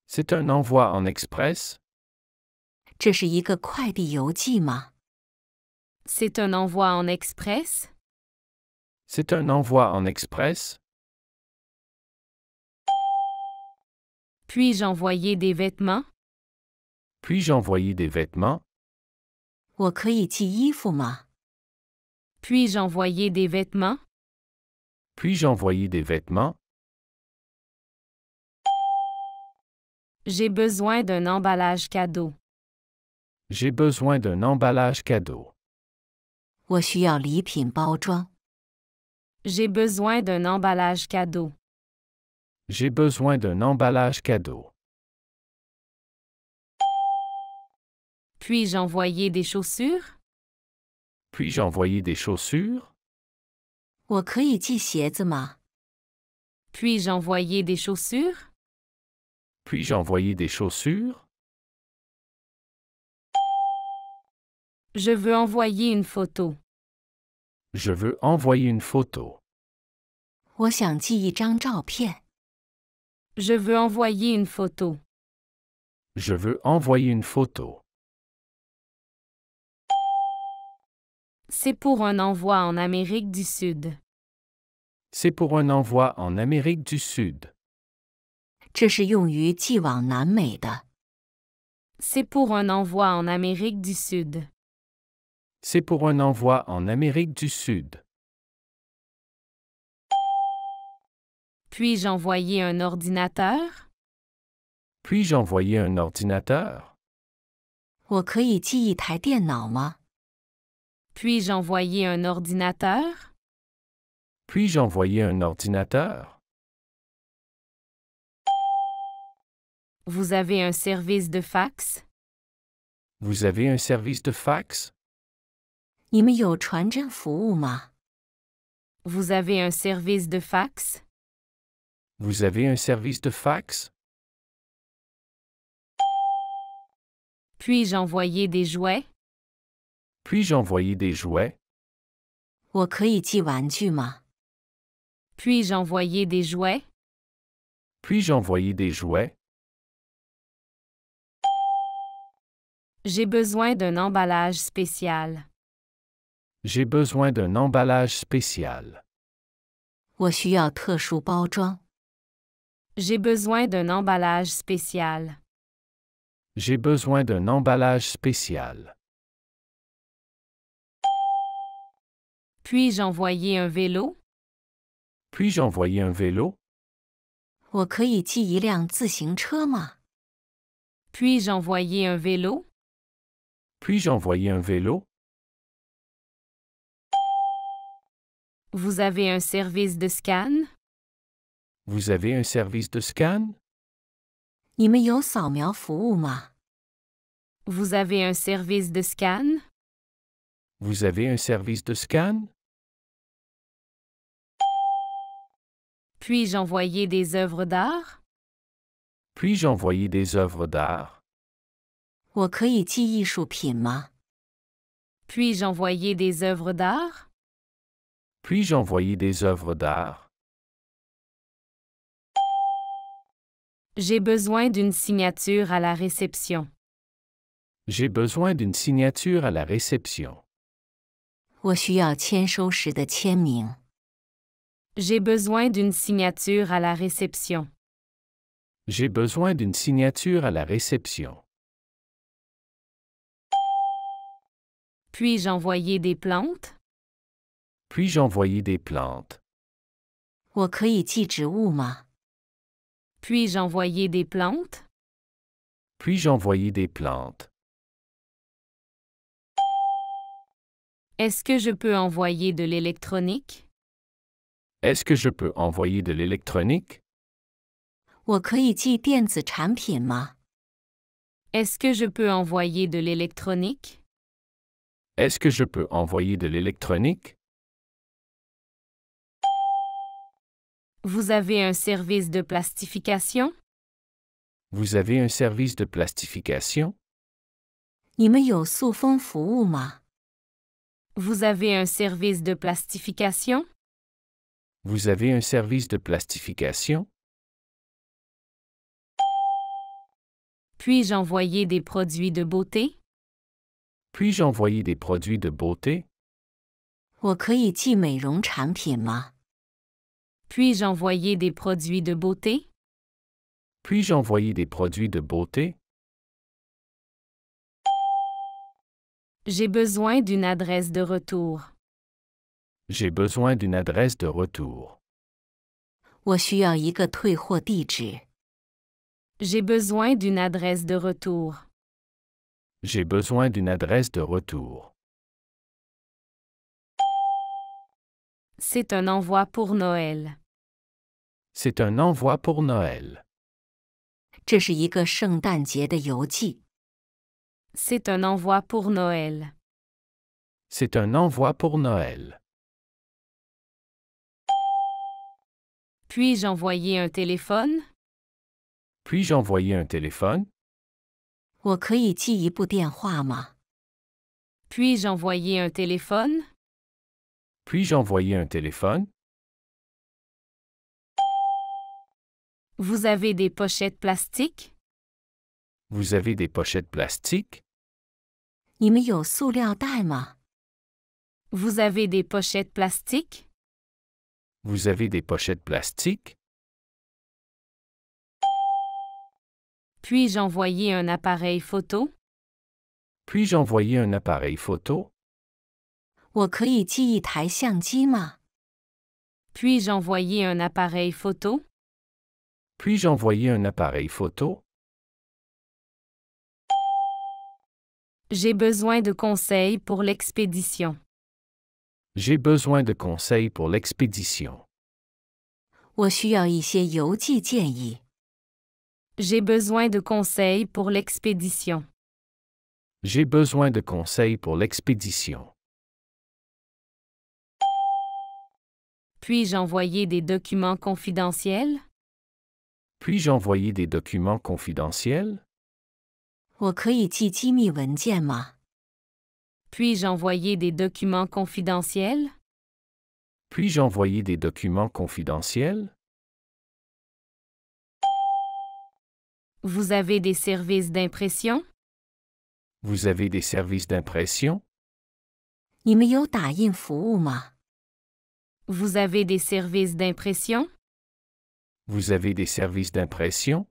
C'est un envoi en express? 这是一个快递邮寄吗？ C'est un envoi en express? C'est un envoi en express? Puis-je envoyer des vêtements? Puis-je envoyer des vêtements? 我可以寄衣服吗？ Puis-je envoyer des vêtements? Puis-je envoyer des vêtements? J'ai besoin d'un emballage cadeau. J'ai besoin d'un emballage cadeau. 我需要礼品包装。 J'ai besoin d'un emballage cadeau. J'ai besoin d'un emballage cadeau. Puis-je envoyer des chaussures? Puis-je envoyer des chaussures? 我可以寄鞋子吗？ Puis-je envoyer des chaussures? Puis-je envoyer des chaussures? Je veux envoyer une photo. Je veux envoyer une photo. 我想寄一张照片。 Je veux envoyer une photo. Je veux envoyer une photo. C'est pour un envoi en Amérique du Sud. C'est pour un envoi en Amérique du Sud. 这是用于寄往南美的。 C'est pour un envoi en Amérique du Sud. C'est pour un envoi en Amérique du Sud. Puis-je envoyer un ordinateur? Puis-je envoyer un ordinateur? 我可以寄一台电脑吗？ Puis-je envoyer un ordinateur? Puis-je envoyer un ordinateur? Vous avez un service de fax? Vous avez un service de fax? 你们有传真服务吗？ Vous avez un service de fax? Vous avez un service de fax? Puis-je envoyer des jouets? Puis-je envoyer des jouets? 我可以寄玩具吗？ Puis-je envoyer des jouets? Puis-je envoyer des jouets? J'ai besoin d'un emballage spécial. J'ai besoin d'un emballage spécial. 我需要特殊包装。J'ai besoin d'un emballage spécial. J'ai besoin d'un emballage spécial. Puis-je envoyer un vélo? Puis-je envoyer un vélo? 我可以寄一辆自行车吗？ Puis-je envoyer un vélo? Puis-je envoyer un vélo? Vous avez un service de scan? Vous avez un service de scan? 你们有扫描服务吗？ Vous avez un service de scan? Vous avez un service de scan? Puis-je envoyer des œuvres d'art? Puis-je envoyer des œuvres d'art? 我可以寄艺术品吗？ Puis-je envoyer des œuvres d'art? Puis-je envoyer des œuvres d'art? J'ai besoin d'une signature à la réception. J'ai besoin d'une signature à la réception. 我需要签收时的签名。 J'ai besoin d'une signature à la réception. J'ai besoin d'une signature à la réception. Puis-je envoyer des plantes? Puis-je envoyer des plantes? 我可以寄植物吗？ Puis-je envoyer des plantes? Puis-je envoyer des plantes? Est-ce que je peux envoyer de l'électronique? Est-ce que je peux envoyer de l'électronique? 我可以寄电子产品吗？ Est-ce que je peux envoyer de l'électronique? Est-ce que je peux envoyer de l'électronique? Vous avez un service de plastification? Vous avez un service de plastification? 你们有塑封服务吗？ Vous avez un service de plastification? Vous avez un service de plastification? Puis-je envoyer des produits de beauté? Puis-je envoyer des produits de beauté? 我可以寄美容产品吗？ Puis-je envoyer des produits de beauté? Puis-je envoyer des produits de beauté? J'ai besoin d'une adresse de retour. J'ai besoin d'une adresse de retour. 我需要一个退货地址。 J'ai besoin d'une adresse de retour. J'ai besoin d'une adresse de retour. C'est un envoi pour Noël. C'est un envoi pour Noël. 这是一个圣诞节的邮寄。 C'est un envoi pour Noël. C'est un envoi pour Noël. Puis-je envoyer un téléphone? Puis-je envoyer un téléphone? 我可以寄一部电话吗？ Puis-je envoyer un téléphone? Puis-je envoyer un téléphone? Vous avez des pochettes plastiques? Vous avez des pochettes plastiques? 你们有塑料袋吗？ Vous avez des pochettes plastiques? Vous avez des pochettes plastiques? Puis-je envoyer un appareil photo? Puis-je envoyer un appareil photo? 我可以寄一台相机吗？ Puis-je envoyer un appareil photo? Puis-je envoyer un appareil photo? J'ai besoin de conseils pour l'expédition. J'ai besoin de conseils pour l'expédition. 我需要一些邮寄建议。 J'ai besoin de conseils pour l'expédition. J'ai besoin de conseils pour l'expédition. Puis-je envoyer des documents confidentiels? Puis-je envoyer des documents confidentiels? 我可以寄机密文件吗？ Puis-je envoyer des documents confidentiels? Puis-je envoyer des documents confidentiels? Vous avez des services d'impression? Vous avez des services d'impression? 你们有打印服务吗？ Vous avez des services d'impression? Vous avez des services d'impression?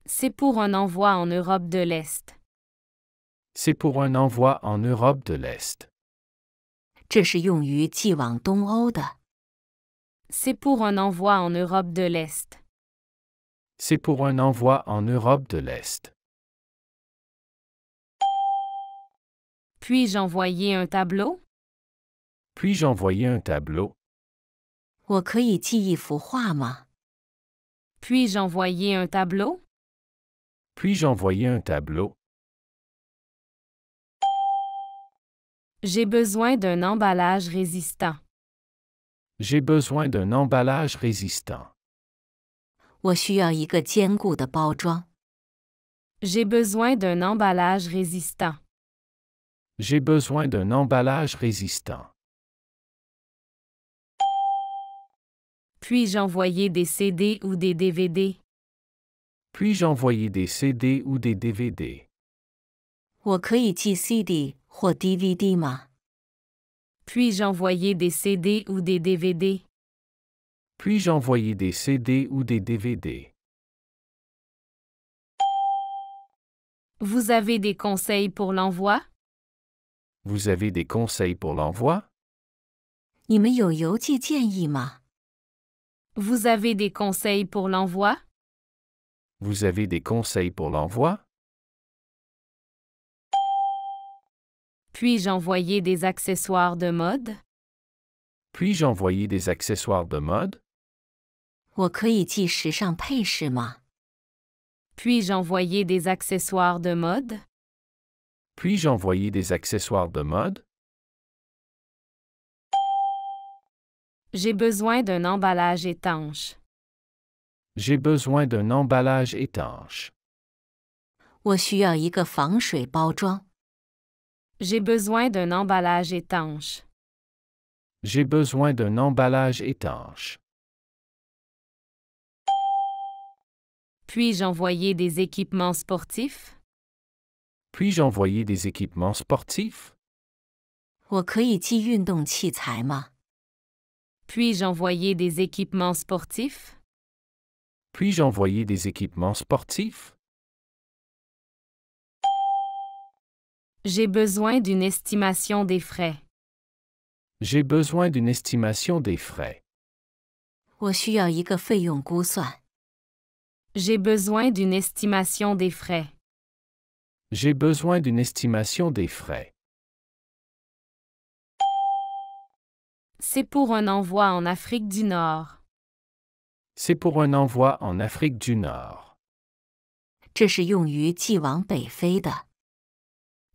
C'est pour un envoi en Europe de l'Est. C'est pour un envoi en Europe de l'Est. 这是用于寄往东欧的。 C'est pour un envoi en Europe de l'Est. C'est pour un envoi en Europe de l'Est. Puis-je envoyer un tableau? Puis-je envoyer un tableau? 我可以寄一幅画吗？ Puis-je envoyer un tableau? Puis-je envoyer un tableau? J'ai besoin d'un emballage résistant. J'ai besoin d'un emballage résistant. 我需要一个坚固的包装。 J'ai besoin d'un emballage résistant. J'ai besoin d'un emballage résistant. Puis-je envoyer des CD ou des DVD? Puis-je envoyer des CD ou des DVD? 我可以寄 CD 或 DVD 吗？ Puis-je envoyer des CD ou des DVD? Puis-je envoyer des CD ou des DVD? Vous avez des conseils pour l'envoi? Vous avez des conseils pour l'envoi? 你们有邮寄建议吗？ Vous avez des conseils pour l'envoi? Vous avez des conseils pour l'envoi? Puis-je envoyer des accessoires de mode? Puis-je envoyer des accessoires de mode? 我可以寄时尚配饰吗？ Puis-je envoyer des accessoires de mode? Puis-je envoyer des accessoires de mode? J'ai besoin d'un emballage étanche. J'ai besoin d'un emballage étanche. 我需要一个防水包装。 J'ai besoin d'un emballage étanche. J'ai besoin d'un emballage étanche. Puis-je envoyer des équipements sportifs? Puis-je envoyer des équipements sportifs? 我可以寄运动器材吗？ Puis-je envoyer des équipements sportifs? Puis-je envoyer des équipements sportifs? J'ai besoin d'une estimation des frais. J'ai besoin d'une estimation des frais. 我需要一个费用估算。 J'ai besoin d'une estimation des frais. J'ai besoin d'une estimation des frais. C'est pour un envoi en Afrique du Nord. C'est pour un envoi en Afrique du Nord. 这是用于寄往北非的。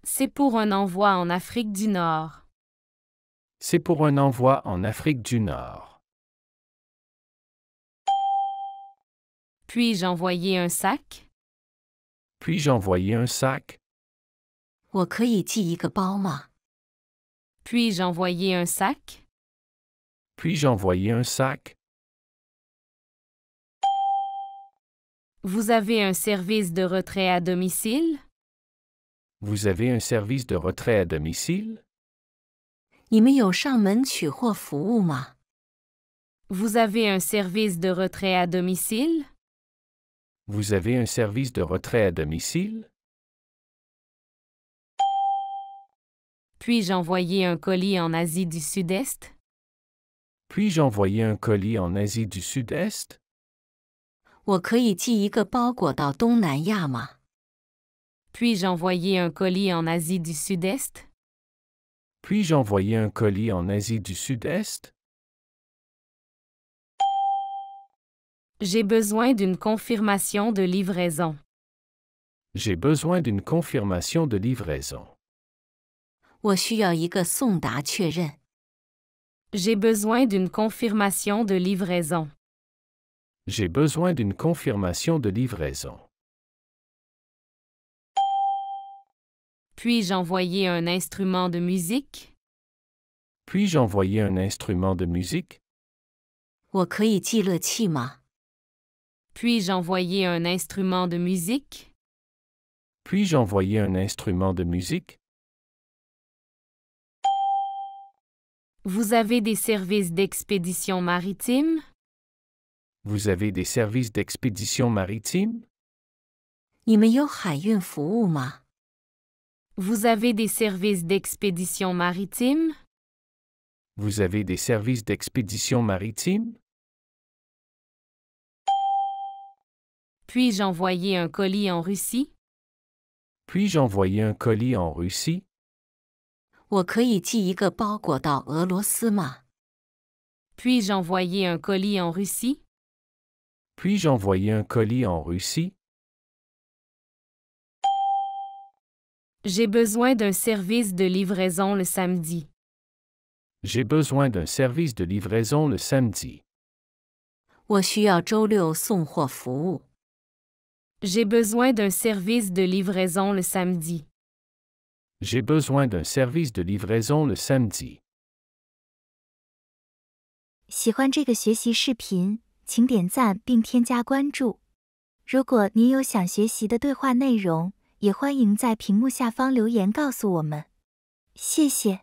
C'est pour un envoi en Afrique du Nord. C'est pour un envoi en Afrique du Nord. Puis-je envoyer un sac? Puis-je envoyer un sac? 我可以寄一个包吗？ Puis-je envoyer un sac? Puis-je envoyer un sac? Vous avez un service de retrait à domicile? Vous avez un service de retrait à domicile? 你们有上门取货服务吗？ Vous avez un service de retrait à domicile? Vous avez un service de retrait à domicile? Puis-je envoyer un colis en Asie du Sud-Est? Puis-je envoyer un colis en Asie du Sud-Est? 我可以寄一个包裹到东南亚吗？ Puis-je envoyer un colis en Asie du Sud-Est? Puis-je envoyer un colis en Asie du Sud-Est? J'ai besoin d'une confirmation de livraison. J'ai besoin d'une confirmation de livraison. 我需要一个送达确认。 J'ai besoin d'une confirmation de livraison. J'ai besoin d'une confirmation de livraison. Puis-je envoyer un instrument de musique? Puis-je envoyer un instrument de musique? 我可以寄乐器吗？ Puis-je envoyer un instrument de musique? Puis-je envoyer un instrument de musique? Vous avez des services d'expédition maritime? Vous avez des services d'expédition maritime? 你们有海运服务吗？ Vous avez des services d'expédition maritime? Vous avez des services d'expédition maritime? Puis-je envoyer un colis en Russie? Puis-je envoyer un colis en Russie? 我可以寄一个包裹到俄罗斯吗？ Puis-je envoyer un colis en Russie? Puis-je envoyer un colis en Russie? J'ai besoin d'un service de livraison le samedi. J'ai besoin d'un service de livraison le samedi. 我需要周六送货服务。 J'ai besoin d'un service de livraison le samedi. J'ai besoin d'un service de livraison le samedi. 喜欢这个学习视频，请点赞并添加关注。如果您有想学习的对话内容，也欢迎在屏幕下方留言告诉我们。谢谢。